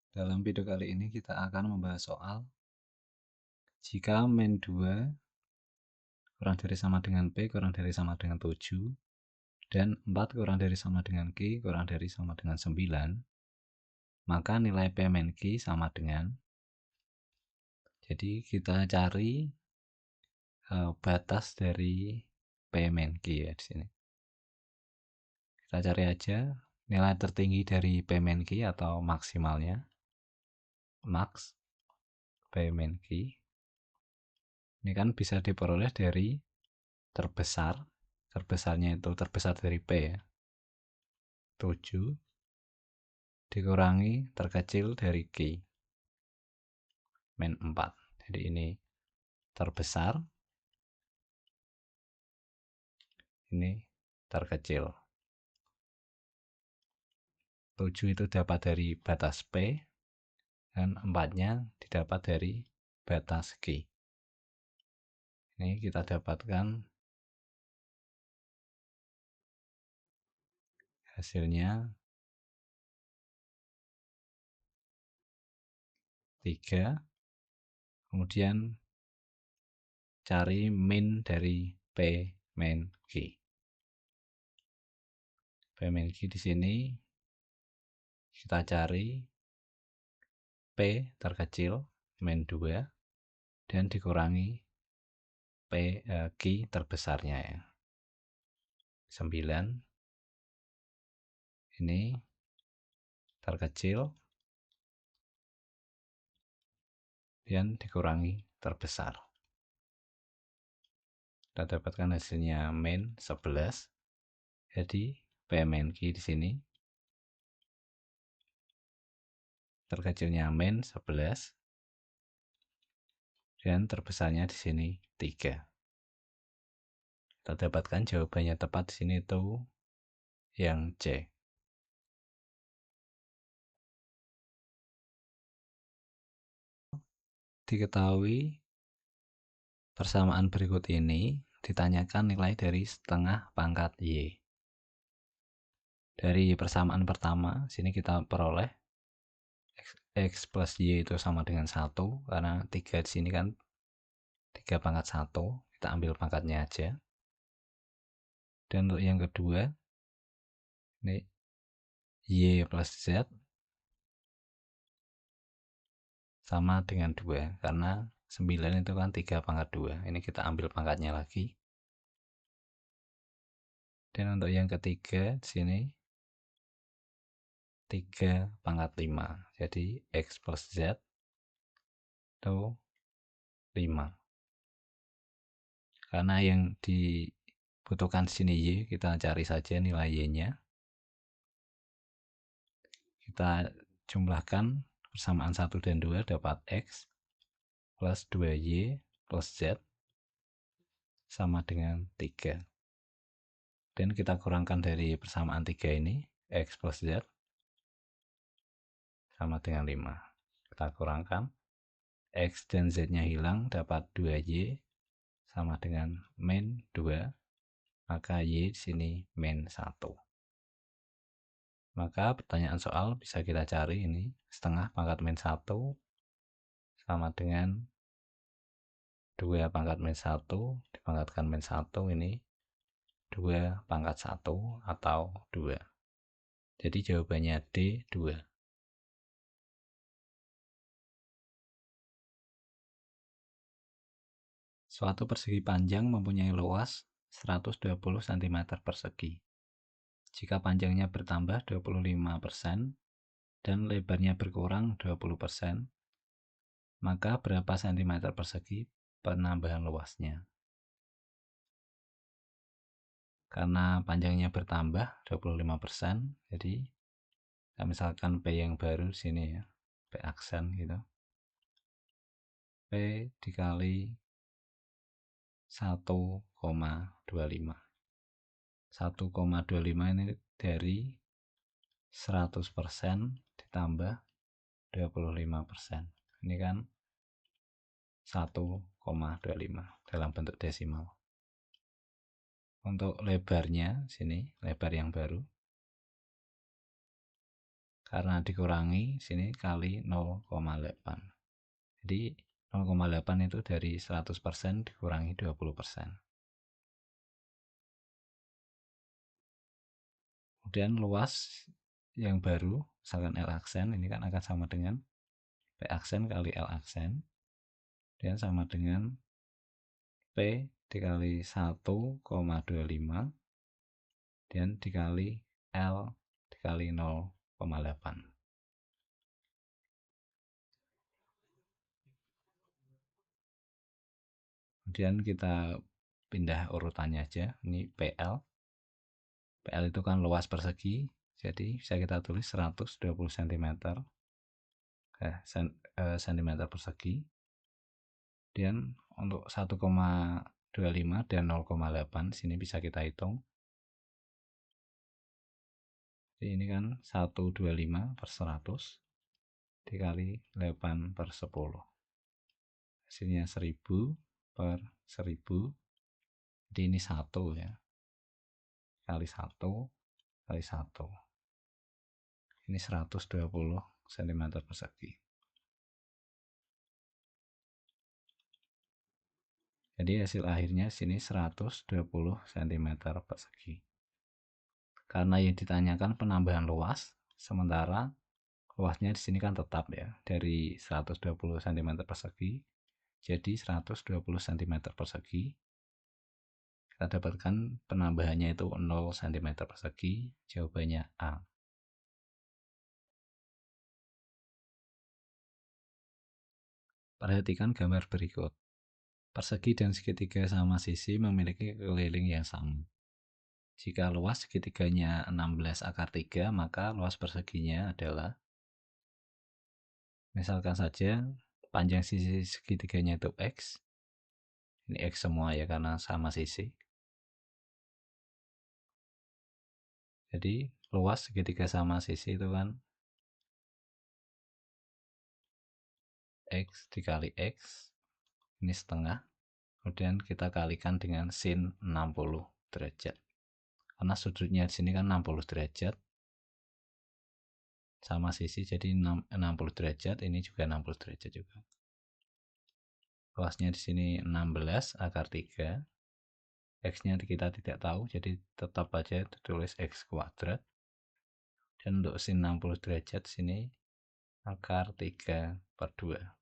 Dalam video kali ini kita akan membahas soal jika min 2 kurang dari sama dengan P kurang dari sama dengan 7 dan 4 kurang dari sama dengan Q kurang dari sama dengan 9, maka nilai P min Q sama dengan, jadi kita cari batas dari P min Q ya di sini. Kita cari aja nilai tertinggi dari P min Q atau maksimalnya, max P min Q. Ini kan bisa diperoleh dari terbesarnya itu terbesar dari P ya, 7 dikurangi terkecil dari Q, min 4. Jadi ini terbesar, ini terkecil. 7 itu dapat dari batas P dan 4-nya didapat dari batas Q. Ini kita dapatkan hasilnya 3. Kemudian cari min dari P min Q. P min Q di sini kita cari P terkecil min 2 dan dikurangi Q terbesarnya ya, 9. Ini terkecil dan dikurangi terbesar. Kita dapatkan hasilnya min 11. Jadi P min Q di sini terkecilnya min 11 dan terbesarnya di sini 3. Kita dapatkan jawabannya tepat di sini itu yang C. Diketahui persamaan berikut ini ditanyakan nilai dari setengah pangkat Y. Dari persamaan pertama, sini kita peroleh X plus Y itu sama dengan 1, karena 3 di sini kan 3 pangkat 1, kita ambil pangkatnya aja. Dan untuk yang kedua, ini Y plus Z sama dengan 2, karena 9 itu kan 3 pangkat 2. Ini kita ambil pangkatnya lagi. Dan untuk yang ketiga di sini 3 pangkat 5. Jadi X plus Z itu 5. Karena yang dibutuhkan di sini Y, kita cari saja nilai Y-nya. Kita jumlahkan persamaan 1 dan 2 dapat X plus 2Y plus Z sama dengan 3. Dan kita kurangkan dari persamaan 3 ini, X plus Z sama dengan 5. Kita kurangkan, X dan Z-nya hilang, dapat 2Y sama dengan min 2, maka Y di sini min 1. Maka pertanyaan soal bisa kita cari ini, setengah pangkat min 1 sama dengan 2 pangkat min 1 dipangkatkan min 1, ini 2 pangkat 1 atau 2. Jadi jawabannya D, 2. Suatu persegi panjang mempunyai luas 120 cm persegi. Jika panjangnya bertambah 25% dan lebarnya berkurang 20%, maka berapa cm persegi penambahan luasnya? Karena panjangnya bertambah 25%, jadi misalkan P yang baru sini ya, P aksen gitu. P dikali 1,25. 1,25 ini dari 100% ditambah 25%. Ini kan 1,25 dalam bentuk desimal. Untuk lebarnya sini, lebar yang baru, karena dikurangi sini kali 0,8. Jadi 0,8 itu dari 100% dikurangi 20%. Kemudian luas yang baru, misalkan L aksen, ini kan akan sama dengan P aksen kali L aksen, dan sama dengan P dikali 1,25 dan dikali L dikali 0,8. Kemudian kita pindah urutannya aja. Ini PL. PL itu kan luas persegi, jadi bisa kita tulis 120 cm cm persegi. Dan untuk 1,25 dan 0,8 sini bisa kita hitung. Jadi ini kan 125 per 100 dikali 8 per 10. Hasilnya 1000 per 1000. Jadi ini 1 ya. Kali 1 kali 1. Ini 120 cm persegi. Jadi hasil akhirnya sini 120 cm persegi. Karena yang ditanyakan penambahan luas, sementara luasnya di sini kan tetap ya, dari 120 cm persegi jadi 120 cm persegi. Kita dapatkan penambahannya itu 0 cm persegi, jawabannya A. Perhatikan gambar berikut. Persegi dan segitiga sama sisi memiliki keliling yang sama. Jika luas segitiganya 16/3, maka luas perseginya adalah, misalkan saja panjang sisi segitiganya itu X. Ini X semua ya karena sama sisi. Jadi luas segitiga sama sisi itu kan X dikali X, ini setengah. Kemudian kita kalikan dengan sin 60 derajat. Karena sudutnya di sini kan 60 derajat. Sama sisi jadi 60 derajat, ini juga 60 derajat juga. Luasnya di sini 16/3. X-nya kita tidak tahu, jadi tetap aja ditulis X kuadrat. Dan untuk sin 60 derajat sini akar 3/2.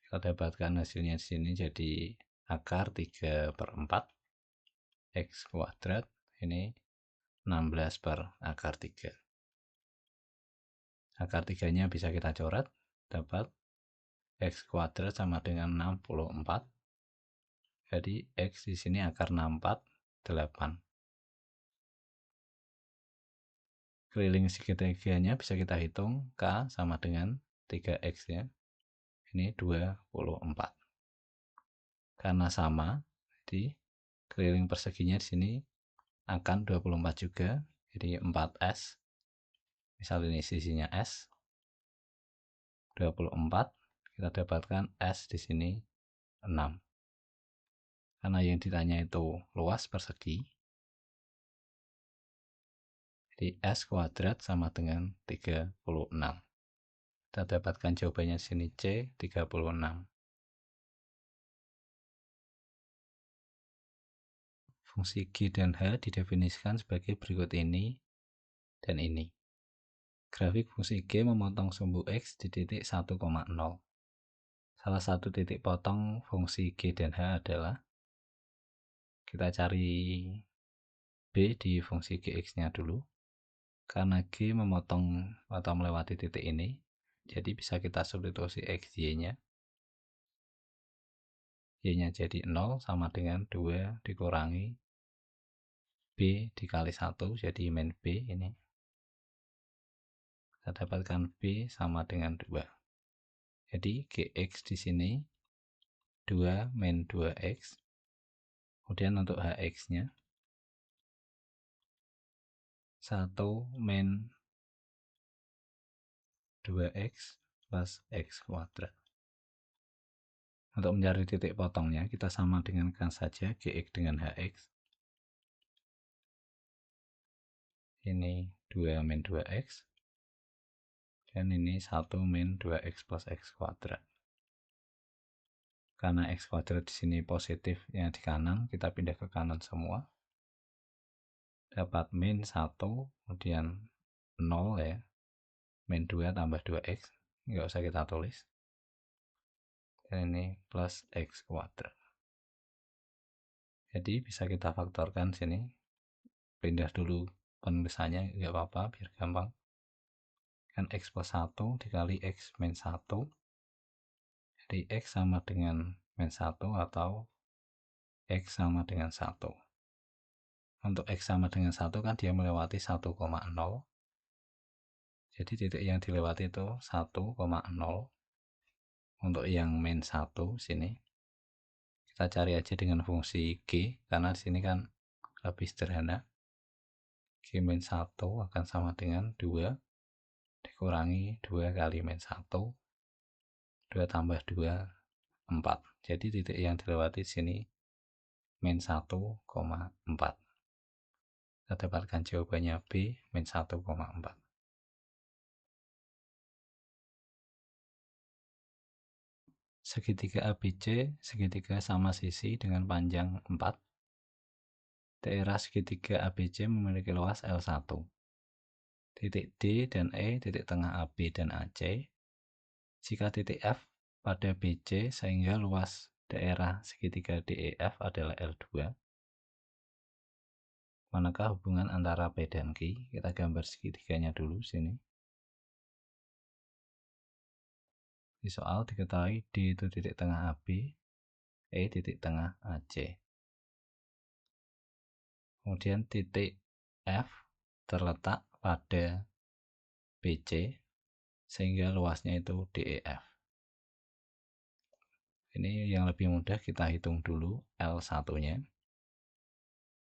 Kita dapatkan hasilnya di sini jadi akar 3/4 X kuadrat, ini 16/3. Akar 3-nya bisa kita coret, dapat X kuadrat sama dengan 64. Jadi X di sini akar 648. Keliling segitiganya bisa kita hitung, K sama dengan 3X ya. Ini 24. Karena sama, jadi keliling perseginya di sini akan 24 juga, jadi 4S. Misal ini sisinya S, 24, kita dapatkan S di sini 6. Karena yang ditanya itu luas persegi, jadi S kuadrat sama dengan 36. Kita dapatkan jawabannya di sini C 36. Fungsi G dan H didefinisikan sebagai berikut ini dan ini. Grafik fungsi G memotong sumbu X di titik 1,0. Salah satu titik potong fungsi G dan H adalah, kita cari B di fungsi Gx-nya dulu. Karena G memotong atau melewati titik ini, jadi bisa kita substitusi XY-nya. Y-nya jadi 0 sama dengan 2 dikurangi B dikali 1, jadi min B ini. Kita dapatkan B sama dengan 2. Jadi Gx di sini 2 min 2X. Kemudian untuk Hx-nya 1 min 2X plus X kuadrat. Untuk mencari titik potongnya, kita sama dengankan saja Gx dengan Hx. ini 2 min 2x, dan ini 1 min 2x plus x kuadrat. Karena x kuadrat di sini positifnya di kanan, kita pindah ke kanan semua. Dapat min 1, kemudian 0 ya. Min 2 tambah 2x, nggak usah kita tulis. Dan ini plus x kuadrat. Jadi bisa kita faktorkan sini. Pindah dulu penulisannya, nggak apa-apa, biar gampang. Kan x plus 1 dikali x min 1. Jadi x sama dengan min 1 atau x sama dengan 1. Untuk x sama dengan 1 kan dia melewati 1,0. Jadi titik yang dilewati itu 1,0. Untuk yang min 1 sini, kita cari aja dengan fungsi g, karena di sini kan lebih sederhana. G min 1 akan sama dengan 2 dikurangi 2 kali min 1. 2 tambah 2, 4. Jadi titik yang dilewati di sini min 1,4. Kita dapatkan jawabannya B, min 1,4. Segitiga ABC, segitiga sama sisi dengan panjang 4. Daerah segitiga ABC memiliki luas L1. Titik D dan E, titik tengah AB dan AC. Jika titik F pada BC sehingga luas daerah segitiga DEF adalah L2. Manakah hubungan antara P dan Q? Kita gambar segitiganya dulu sini. Di soal diketahui D itu titik tengah AB, E titik tengah AC. Kemudian titik F terletak pada BC sehingga luasnya itu DEF. Ini yang lebih mudah, kita hitung dulu L1-nya.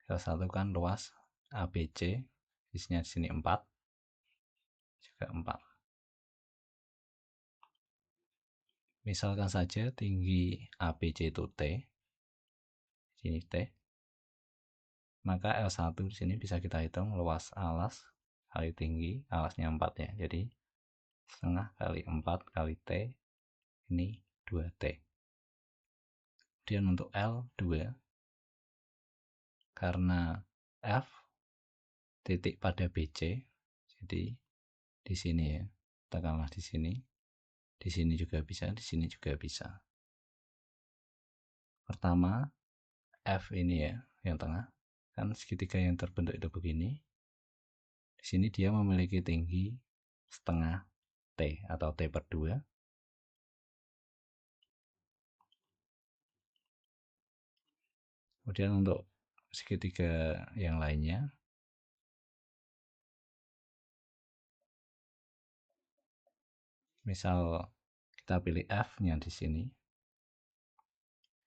L1 kan luas ABC, isinya di sini 4, juga 4. Misalkan saja tinggi ABC itu T, sini T. Maka L1 di sini bisa kita hitung luas alas kali tinggi, alasnya 4 ya. Jadi setengah kali 4 kali T, ini 2T. Kemudian untuk L2, karena F titik pada BC, jadi di sini ya, katakanlah di sini juga bisa, di sini juga bisa. Pertama, F ini ya, yang tengah, kan segitiga yang terbentuk itu begini. Di sini dia memiliki tinggi setengah T atau T per 2. Kemudian untuk segitiga yang lainnya, misal kita pilih F-nya di sini.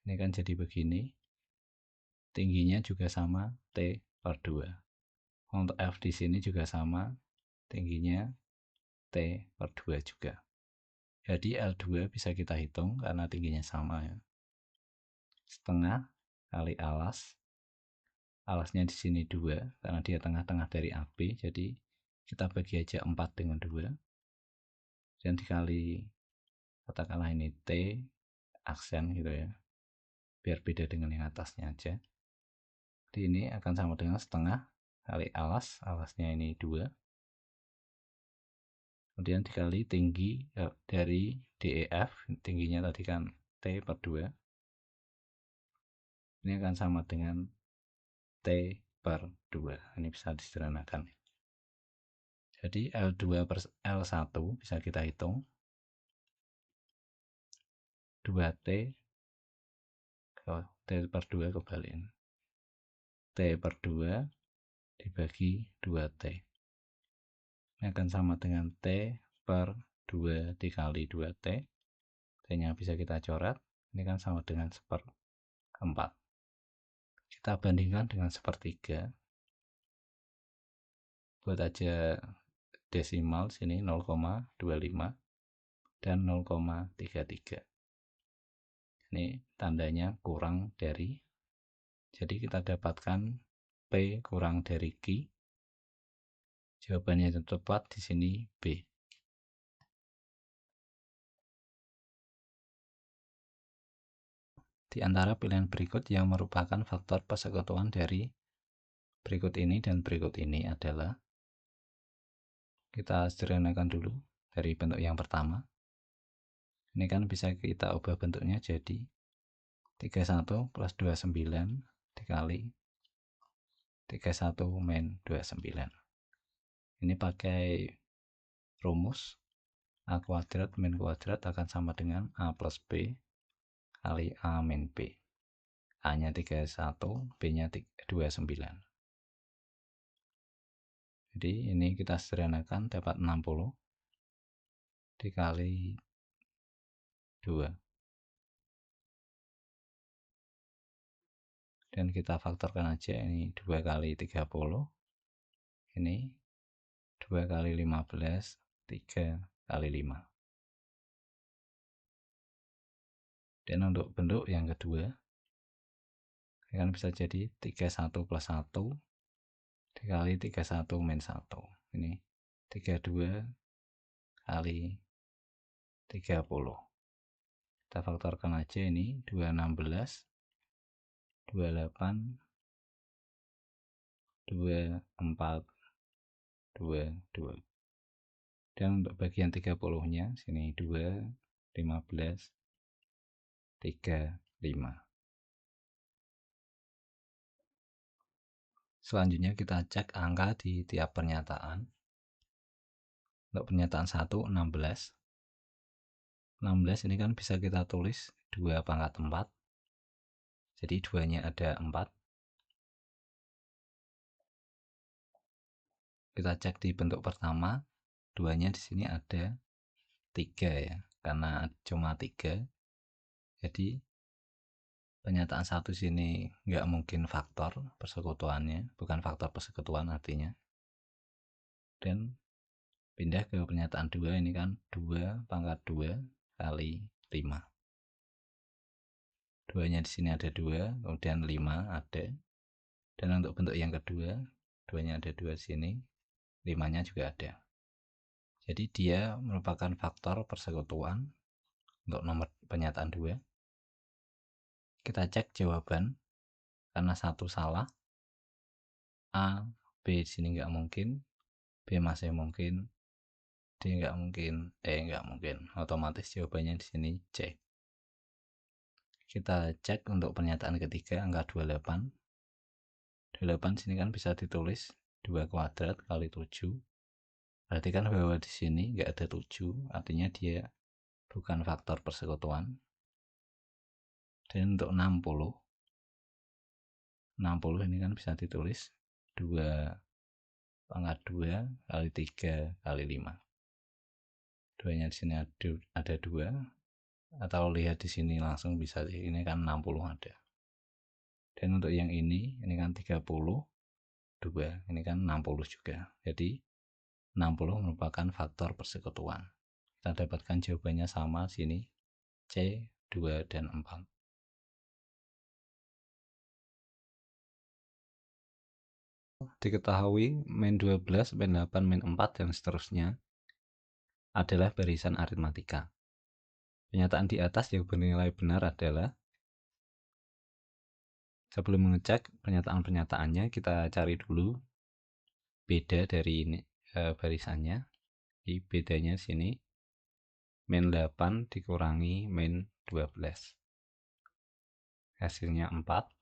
Ini kan jadi begini. Tingginya juga sama T per 2. Untuk F di sini juga sama, tingginya T per 2 juga. Jadi L2 bisa kita hitung karena tingginya sama ya. Setengah kali alas. Alasnya di sini 2 karena dia tengah-tengah dari AB, jadi kita bagi aja 4 dengan 2. Dan dikali, katakanlah ini T aksen gitu ya. Biar beda dengan yang atasnya aja. Jadi ini akan sama dengan setengah kali alas, alasnya ini 2. Kemudian dikali tinggi dari DEF, tingginya tadi kan T per 2. Ini akan sama dengan T per 2. Ini bisa disederhanakan. Jadi L2 per L1 bisa kita hitung 2T T per 2 kebalikan. T per 2 dibagi 2T. Ini akan sama dengan T per 2 dikali 2T. T-nya bisa kita coret. Ini kan sama dengan 1/4. Kita bandingkan dengan 1/3. Buat aja desimal sini 0,25 dan 0,33. Ini tandanya kurang dari. Jadi kita dapatkan P kurang dari Q. Jawabannya yang tepat di sini B. Di antara pilihan berikut yang merupakan faktor persekutuan dari berikut ini dan berikut ini adalah, kita sederhanakan dulu dari bentuk yang pertama. Ini kan bisa kita ubah bentuknya jadi 31 plus 29 dikali 31 min 29. Ini pakai rumus A kuadrat min kuadrat akan sama dengan A plus B kali A min B. A nya 31, B nya 29. Jadi ini kita sederhanakan dapat 60 dikali 2. Dan kita faktorkan aja, ini 2 kali 30. Ini 2 kali 15, 3 kali 5. Dan untuk bentuk yang kedua, kan bisa jadi 31 plus 1 dikali 31 min 1. Ini 32 kali 30. Kita faktorkan aja, ini 216, 28, 24, 22. Dan untuk bagian 30-nya sini 2, 15, 3, 5. Selanjutnya kita cek angka di tiap pernyataan. Untuk pernyataan 1, 16. 16 ini kan bisa kita tulis 2 pangkat 4. Jadi 2-nya ada 4. Kita cek di bentuk pertama, 2-nya di sini ada 3 ya. Karena cuma 3. Jadi pernyataan 1 sini nggak mungkin faktor persekutuannya, bukan faktor persekutuan artinya. Dan pindah ke pernyataan 2, ini kan 2 pangkat 2 kali 5. 2-nya di sini ada 2, kemudian 5 ada. Dan untuk bentuk yang kedua, 2-nya ada 2 di sini, 5-nya juga ada. Jadi dia merupakan faktor persekutuan untuk nomor pernyataan 2. Kita cek jawaban, karena 1 salah, A, B di sini nggak mungkin, B masih mungkin, D nggak mungkin, E nggak mungkin. Otomatis jawabannya di sini C. Kita cek untuk pernyataan ketiga, angka 28. 28 sini kan bisa ditulis 2 kuadrat kali 7. Berarti kan bahwa di sini nggak ada 7, artinya dia bukan faktor persekutuan. Dan untuk 60 ini kan bisa ditulis 2 pangkat 2 kali 3 kali 5. 2-nya di sini ada 2, atau lihat di sini langsung bisa, ini kan 60 ada. Dan untuk yang ini kan 32, ini kan 60 juga. Jadi 60 merupakan faktor persekutuan. Kita dapatkan jawabannya sama sini, C, 2, dan 4. Diketahui min 12, min 8, min 4, dan seterusnya adalah barisan aritmatika. Pernyataan di atas yang bernilai benar adalah, sebelum mengecek pernyataan-pernyataannya, kita cari dulu beda dari ini, barisannya. Jadi bedanya sini min 8 dikurangi min 12. Hasilnya 4.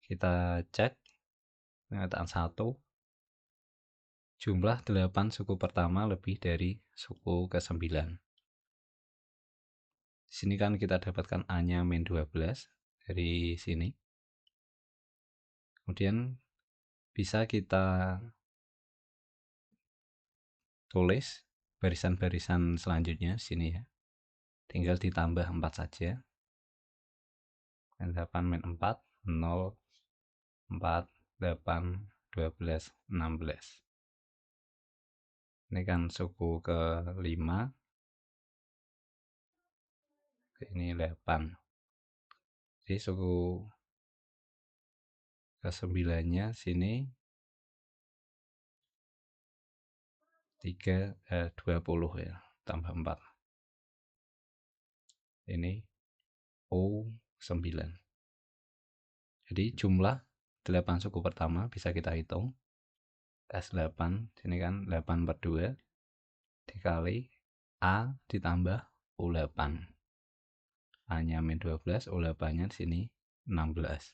Kita cek pernyataan 1. Jumlah 8 suku pertama lebih dari suku ke-9. Di sini kan kita dapatkan A-nya min 12 dari sini. Kemudian bisa kita tulis barisan-barisan selanjutnya sini ya. Tinggal ditambah 4 saja. Min 8 min 4, 0, 4, 8, 12, 16. Ini kan suku ke-5. Ini 8. Jadi suku ke-9-nya sini 20 ya, tambah 4. Ini U9. Jadi jumlah 8 suku pertama bisa kita hitung. S8, sini kan 8 per 2 dikali A ditambah U8. A-nya min 12, U8-nya di sini 16.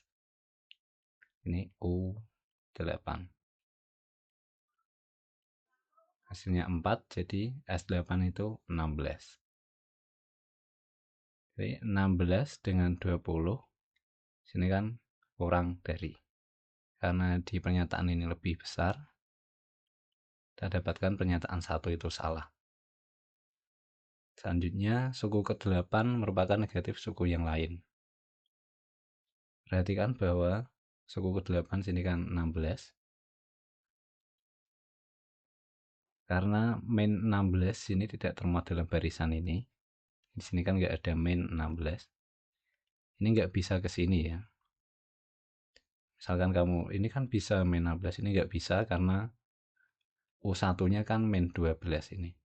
Ini U8. Hasilnya 4, jadi S8 itu 16. Jadi 16 dengan 20, sini kan kurang dari. Karena di pernyataan ini lebih besar, kita dapatkan pernyataan 1 itu salah. Selanjutnya, suku ke-8 merupakan negatif suku yang lain. Perhatikan bahwa suku ke-8 sini kan 16. Karena min 16 sini tidak termuat dalam barisan ini. Di sini kan nggak ada min 16. Ini nggak bisa ke sini ya. Misalkan kamu, ini kan bisa min 16, ini nggak bisa karena U1-nya kan min 12 ini.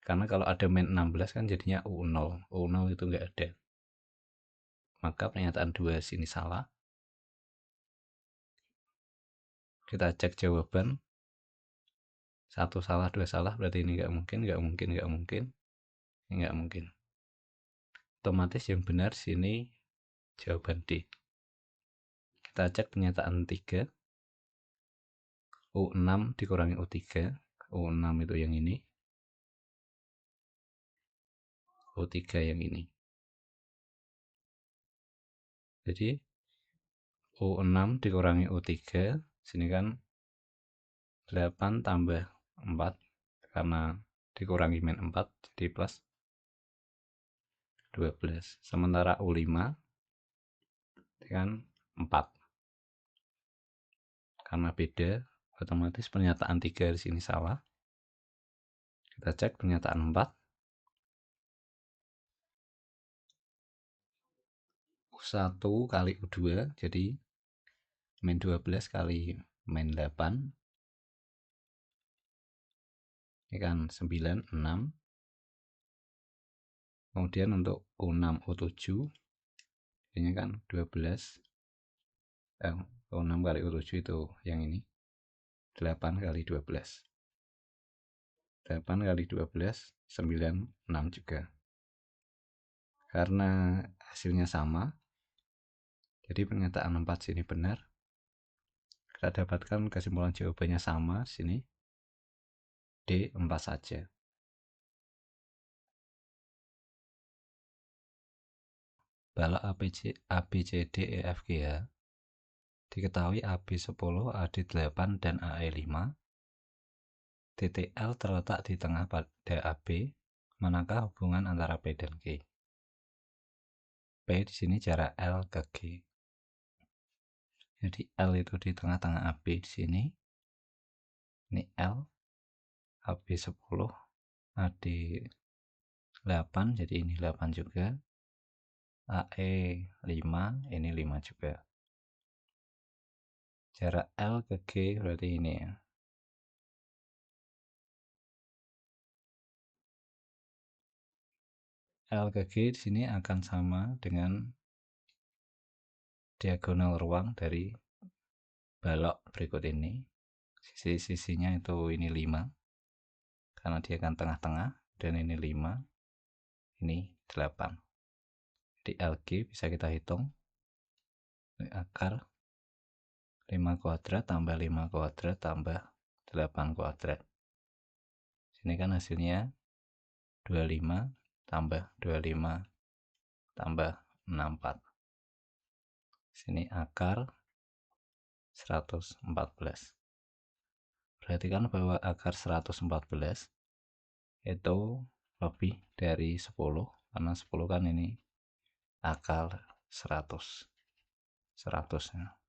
Karena kalau ada min 16 kan jadinya U0. U0 itu nggak ada. Maka pernyataan 2 sini salah. Kita cek jawaban. 1 salah, 2 salah, berarti ini nggak mungkin, nggak mungkin, nggak mungkin. Ini nggak mungkin. Otomatis yang benar sini jawaban D. Kita cek pernyataan 3. U6 dikurangi U3. U6 itu yang ini. U3 yang ini. Jadi U6 dikurangi U3, sini kan 8 tambah 4, karena dikurangi min 4, jadi plus 12. Sementara U5 kan 4. Karena beda, otomatis pernyataan 3 di sini salah. Kita cek pernyataan 4. U1 kali U2, jadi min 12 kali min 8. Ini kan 9, 6. Kemudian untuk U6, U7, ini kan 12. U6 kali U7 itu yang ini. 8 kali 12. 8 kali 12, 9, 6 juga. Karena hasilnya sama, jadi pernyataan 4 sini benar. Kita dapatkan kesimpulan jawabannya sama sini. D 4 saja. Balok ABCD EFG ya. Diketahui AB10, AD8, dan AE5. Titik L terletak di tengah pada AB. Manakah hubungan antara P dan Q? P di sini jarak L ke G. Jadi L itu di tengah-tengah AB di sini. Ini L, AB10, AD8, jadi ini 8 juga. AE5, ini 5 juga. Jarak L ke G berarti ini ya. L ke G di sini akan sama dengan diagonal ruang dari balok berikut ini. Sisi-sisinya itu ini 5. Karena dia akan tengah-tengah, dan ini 5. Ini 8. Jadi LG bisa kita hitung. Ini akar 5 kuadrat tambah 5 kuadrat tambah 8 kuadrat. Sini kan hasilnya 25 tambah 25 tambah 64. Sini akar 114. Perhatikan bahwa akar 114 itu lebih dari 10, karena 10 kan ini akar 100. 100-nya.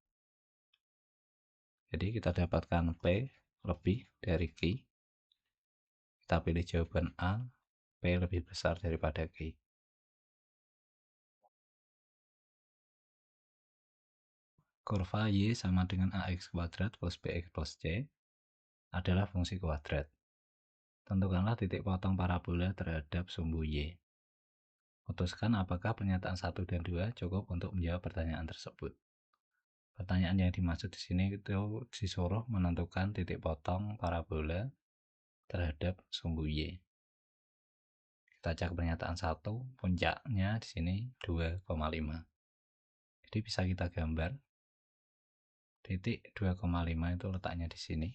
Jadi kita dapatkan P lebih dari Q. Kita pilih jawaban A, P lebih besar daripada Q. Kurva Y sama dengan AX kuadrat plus BX plus C. adalah fungsi kuadrat. Tentukanlah titik potong parabola terhadap sumbu Y. Putuskan apakah pernyataan 1 dan 2 cukup untuk menjawab pertanyaan tersebut. Pertanyaan yang dimaksud di sini itu disuruh menentukan titik potong parabola terhadap sumbu Y. Kita cek pernyataan 1, puncaknya di sini 2,5. Jadi bisa kita gambar titik 2,5 itu letaknya di sini.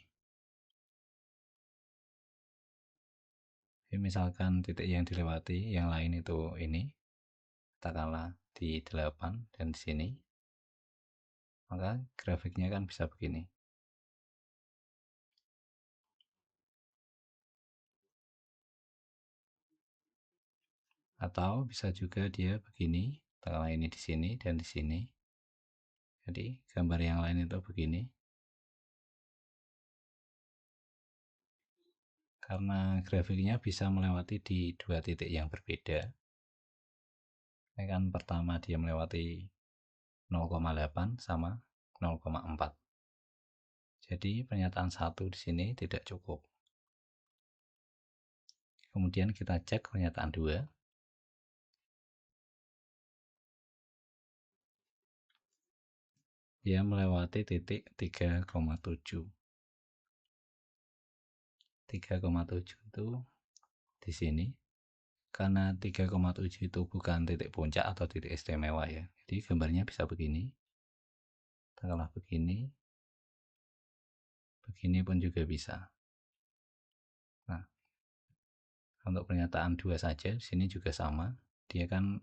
Jadi misalkan titik yang dilewati yang lain itu ini, katakanlah di 8 dan di sini, maka grafiknya kan bisa begini. Atau bisa juga dia begini, katakanlah ini di sini dan di sini. Jadi gambar yang lain itu begini. Karena grafiknya bisa melewati di dua titik yang berbeda. Ini kan pertama dia melewati 0,8 sama 0,4. Jadi pernyataan 1 di sini tidak cukup. Kemudian kita cek pernyataan 2. Dia melewati titik 3,7. 3,7 itu di sini. Karena 3,7 itu bukan titik puncak atau titik istimewa ya. Jadi gambarnya bisa begini. Katakanlah begini. Begini pun juga bisa. Nah, untuk pernyataan 2 saja, di sini juga sama. Dia kan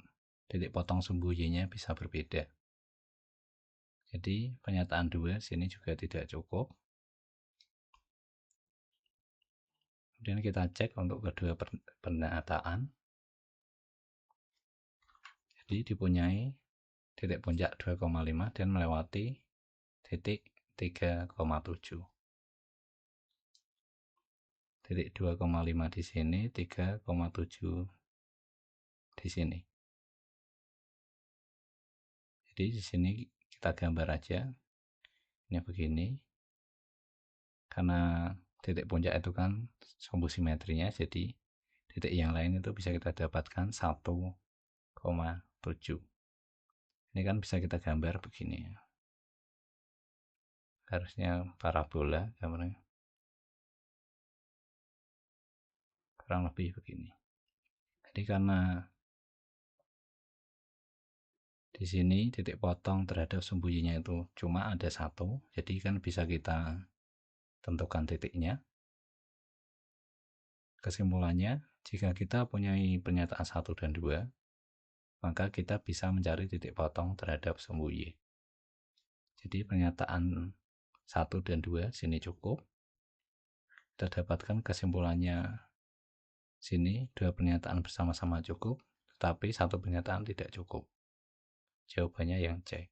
titik potong sumbu Y-nya bisa berbeda. Jadi pernyataan 2 sini juga tidak cukup. Kemudian kita cek untuk kedua pernyataan. Jadi dipunyai titik puncak 2,5 dan melewati titik 3,7. Titik 2,5 di sini, 3,7 di sini. Jadi di sini kita gambar aja. Ini begini. Karena titik puncak itu kan sumbu simetrinya, jadi titik yang lain itu bisa kita dapatkan 1,7. Ini kan bisa kita gambar begini. Harusnya parabola gambarnya. Kurang lebih begini. Jadi karena di sini titik potong terhadap sumbu Y-nya itu cuma ada 1, jadi kan bisa kita tentukan titiknya. Kesimpulannya, jika kita punya pernyataan 1 dan 2, maka kita bisa mencari titik potong terhadap sumbu Y. Jadi pernyataan 1 dan 2 sini cukup. Kita dapatkan kesimpulannya sini, dua pernyataan bersama-sama cukup, tetapi satu pernyataan tidak cukup. Jawabannya yang C.